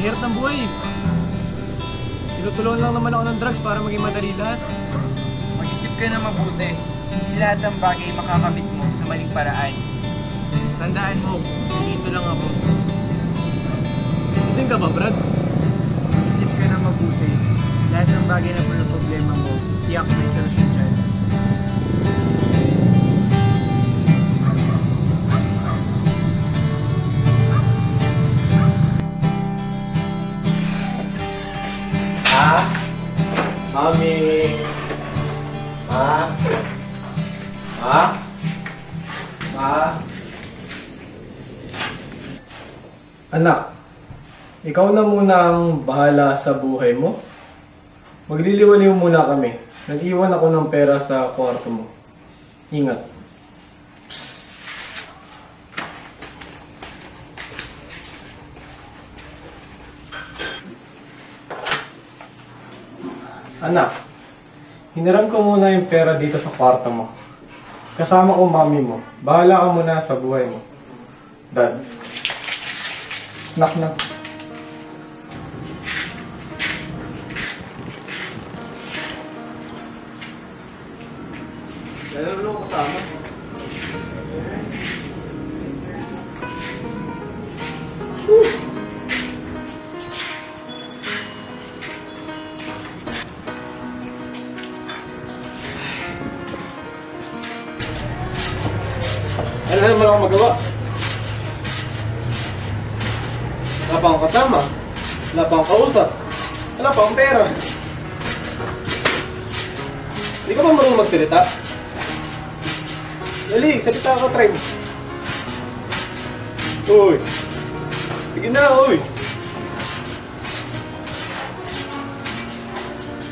hirap ng buhay. Tinutulungan lang naman ako ng drugs para maging madali lahat. Mag-isip ka na mabuti. Hindi lahat ng bagay makakamit mo sa maling paraan. Tandaan mo, dito lang ako. Hindi ka ba, Brad? Mag-isip ka na mabuti. Lahat ng bagay na problema mo, tiyak may solusyon dyan. Mami! Ma? Ma? Ma? Anak, ikaw na muna ang bahala sa buhay mo. Magliliwaliw muna kami. Nag-iwan ako ng pera sa kwarto mo. Ingat. Psst. Anak, hiniram ko muna yung pera dito sa kwarto mo. Kasama ko mami mo. Bahala ka muna sa buhay mo. Dad. Knock. Dalawa lang kasama. Ano naman ako magawa? Wala pa akong kasama. Wala pa akong kausap. Wala pa akong pera. Hindi ka ba marunong magsalita? Dali, salita ako, try mo. Uy. Sige na, uy.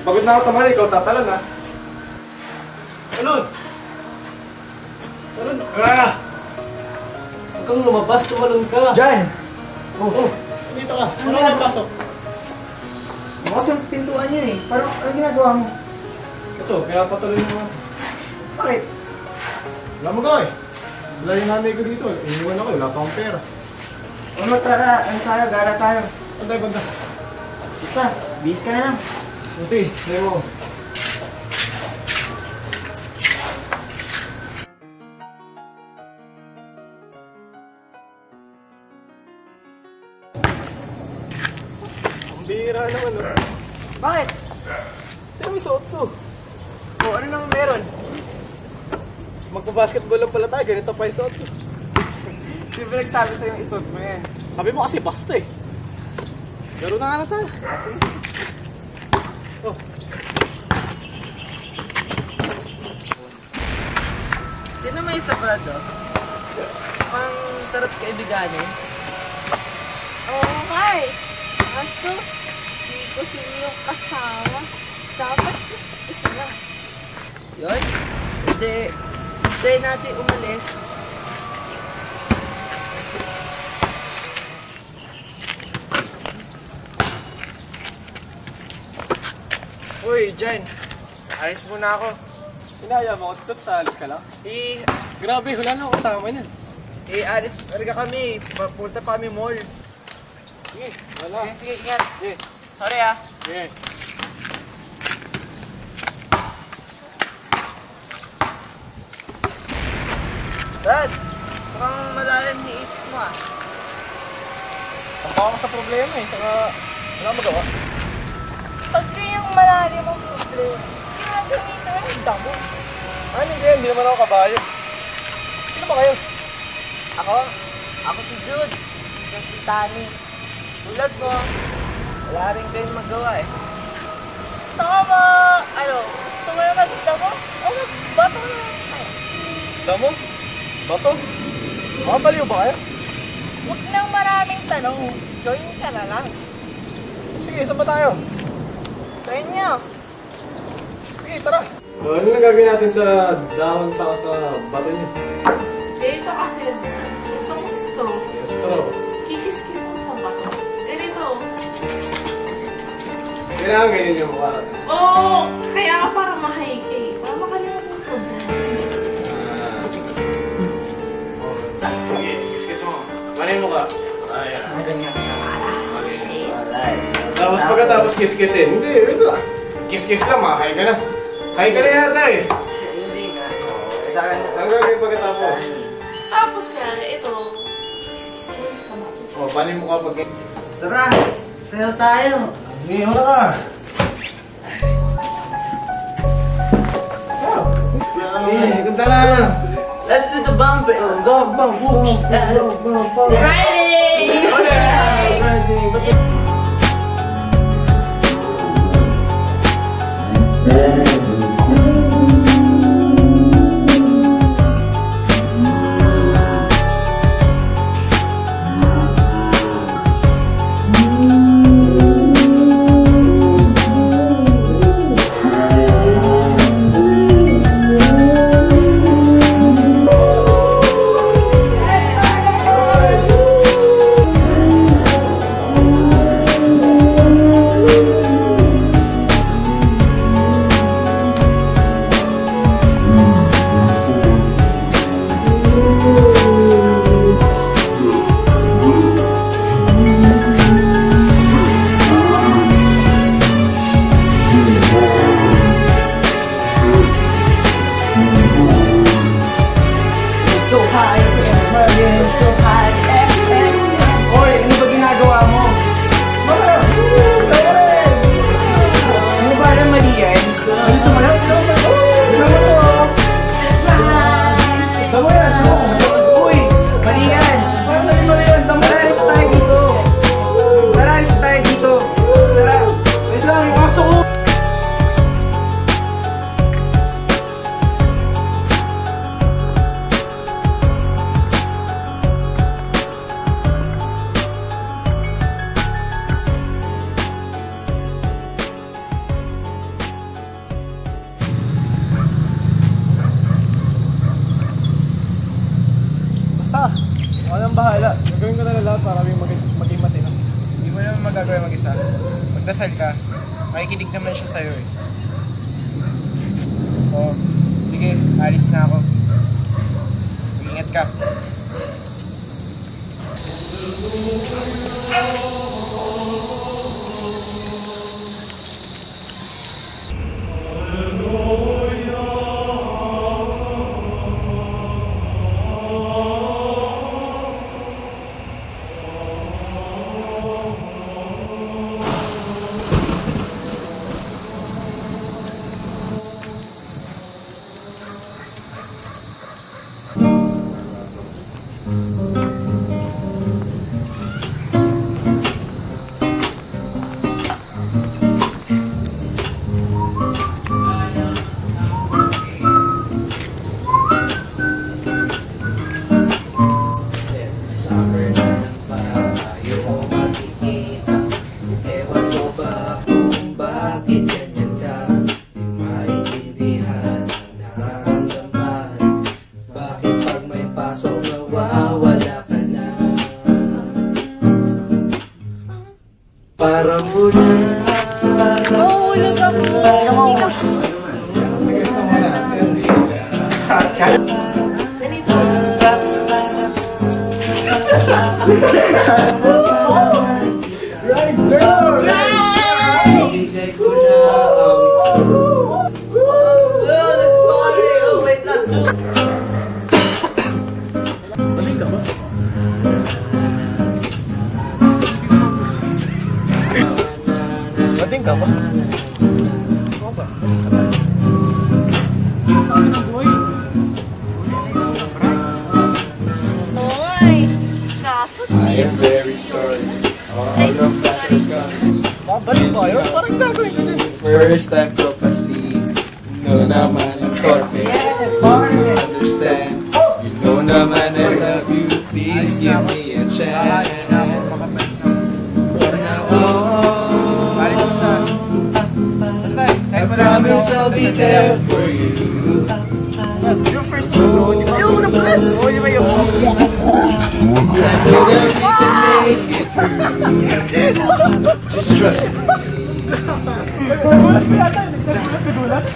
Pagod na ako tamali, ikaw tatalon ha. Talon! Talon! Ah! Huwag kang lumabas, tumalon ka. Jan! Oh. Dito ka. Ano na pasok? Bukas yung pintuan niya eh. Parang ano ginagawa mo? Ito, kaya patuloy mo kasi. Bakit? Wala mo gawin. Wala yung nanay ko dito. Iniwan ako, wala pa akong pera. Ano tara? Ano tayo? Gara tayo. Banda. Basta, bis ka na lang. Kasi, sabi mo. Ang bihira naman, no? Bakit? Ito yung suot ko. O, ano naman meron? Magpa-basketball lang pala tayo, ganito pa yung suot ko. Sino ba nagsabi sa'yo yung isuot mo yan? Sabi mo kasi basta eh. Laro na nga na tayo. Oh. Hindi na may isa Brad, oh. Ang sarap kaibiganin. Oo nga eh. Kaso, di ko sino yung kasama. Dapat isa lang. Yun? Hindi natin umalis. Uy, Jan. Alis muna ako. Inaya mo ako dito, sa alis ka lang. Grabe, wala na ako kasama niyan. Alis talaga kami. Punta pa kami mall. Sige, wala. Sige, ingat. Sige. Sorry ah. Sige. Brad, mukhang malalim ni isip mo ah. Tampa ako sa problema eh, saka wala akong magawa. Pag kayong malalim ang problema, ginagamitan ng damo. Ano yan? Hindi naman ako kabayo. Sino ba kayo? Ako si Jude. Ito si Tani. Tulad mo, wala rin kayong magawa eh. Tama! Ano, gusto mo na magdamo? O magbato na lang tayo. Damo? Bato? Makabaliw ba kayo? Huwag nang maraming tanong. Join ka na lang. Sige, saan ba tayo? Sa inyo. Sige, tara. Ano na gagawin natin sa dahon sa bato niyo? Dito kasi, itong straw, Yung straw. kikis-kis mo sa bato. Ganito. Kailangan ganyan yung mukha natin. Oo, kaya ka parang mahayke. Para makalimutan yung problema. Sige, kiss mo. Ano yung mukha? Ayan. Ganyan. Okay. pagkatapos kiss-kissin. Hindi, wait lang. Kiss-kiss lang, makahay ka na. Hay ka na yata eh. Hindi nga. Sa akin, Ang gagawin pagkatapos? Tapos yan, ito. Sama. O, paano mo kapag... tara! Sayo tayo! Sige, wala ka. Sige, ganda lang. Let's do the bump! Go, bump! Whoosh! Ready! So high, so high. Oy, ano ba ginagawa mo? Ano ba na mali yan? Ano sa mga? Tama yan. Uy, mali yan. Mali yan. Tara, alis tayo dito. Tara, alis tayo dito. Tara. Wait lang, ipasok ko. Basta, walang bahala. Gagawin ko na lahat para maging matino. Hindi mo naman magagawin mag-isa. Magdasal ka. Makikinig naman siya sa'yo eh. O, sige, alis na ako. Ingat ka. Parang muna. Mahulog ako. Hindi ka... Sige, gusto mo na. Ganito. Right, girl! Ibigay ko na ang... Let's party! Oh, wait lang. Bating ka ba? Oo ba? Oy! Kaso I am very sorry. All of that comes. Babalik ba yun? Parang gagawin ko din. First time ko kasi. No naman ang torpe. Understand. You know naman I love you. Please give me a chance. From now on. Alis mo sa... Basta, I kahit wala kami promise I'll be there for you. Yung first scene ko, di ba? Yung na-plans! Oo, di ba yung... Just trust me. Wala yata. Nagsasagot ka dulas.